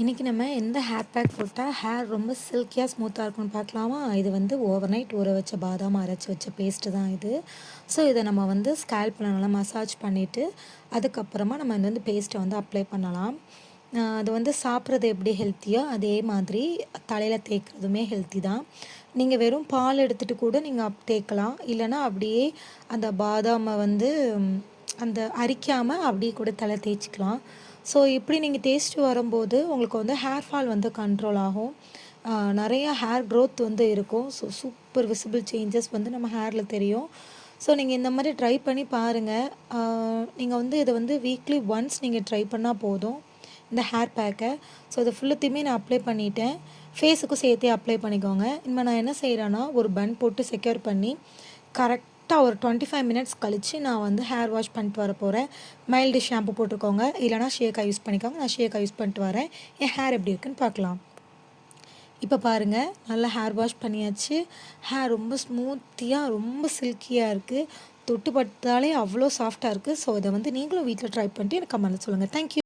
இன்றைக்கி நம்ம எந்த ஹேர் பேக் போட்டால் ஹேர் ரொம்ப சில்கியாக ஸ்மூத்தாக இருக்கும்னு பார்க்கலாமா. இது வந்து ஓவர் நைட் ஊற வச்ச பாதாம் அரைச்சி வச்ச பேஸ்ட்டு தான் இது. ஸோ இதை நம்ம வந்து ஸ்கேல்பில் நல்லா மசாஜ் பண்ணிவிட்டு அதுக்கப்புறமா நம்ம இந்த வந்து பேஸ்ட்டை வந்து அப்ளை பண்ணலாம். அது வந்து சாப்பிட்றது எப்படி ஹெல்த்தியோ அதே மாதிரி தலையில் தேய்க்கிறதுமே ஹெல்த்தி தான். நீங்கள் வெறும் பால் எடுத்துகிட்டு கூட நீங்கள் தேய்க்கலாம். இல்லைனா அப்படியே அந்த பாதாமை வந்து அந்த அரிக்காமல் அப்படியே கூட தலை தேய்ச்சிக்கலாம். ஸோ இப்படி நீங்கள் தேய்ச்சிட்டு வரும்போது உங்களுக்கு வந்து ஹேர் ஃபால் வந்து கண்ட்ரோல் ஆகும். நிறையா ஹேர் க்ரோத் வந்து இருக்கும். ஸோ சூப்பர் விசிபிள் சேஞ்சஸ் வந்து நம்ம ஹேரில் தெரியும். ஸோ நீங்கள் இந்த மாதிரி ட்ரை பண்ணி பாருங்கள். நீங்கள் வந்து இதை வந்து வீக்லி ஒன்ஸ் நீங்கள் ட்ரை பண்ணால் போதும் இந்த ஹேர் பேக்கை. ஸோ இதை ஃபுல்லுத்தையுமே நான் அப்ளை பண்ணிட்டேன். ஃபேஸுக்கும் சேர்த்தே அப்ளை பண்ணிக்கோங்க. இனிமேல் நான் என்ன செய்கிறேன்னா ஒரு பன் போட்டு செக்யூர் பண்ணி கரெக்டாக ஒரு 25 மினிட்ஸ் கழித்து நான் வந்து ஹேர் வாஷ் பண்ணிட்டு வர போகிறேன். மைல்டு ஷாம்பு போட்டுக்கோங்க, இல்லைனா ஷேக்கா யூஸ் பண்ணிக்கோங்க. நான் ஷேக்கா யூஸ் பண்ணிட்டு வரேன். என் ஹேர் எப்படி இருக்குன்னு பார்க்கலாம். இப்போ பாருங்கள், நல்லா ஹேர் வாஷ் பண்ணியாச்சு. ஹேர் ரொம்ப ஸ்மூத்தியாக ரொம்ப சில்கியாக இருக்குது. தொட்டு பட்டாலே அவ்வளோ சாஃப்டாக இருக்குது. ஸோ இதை வந்து நீங்களும் வீட்டில் ட்ரை பண்ணிட்டு எனக்கு கமெண்ட்டில் சொல்லுங்கள். தேங்க்யூ.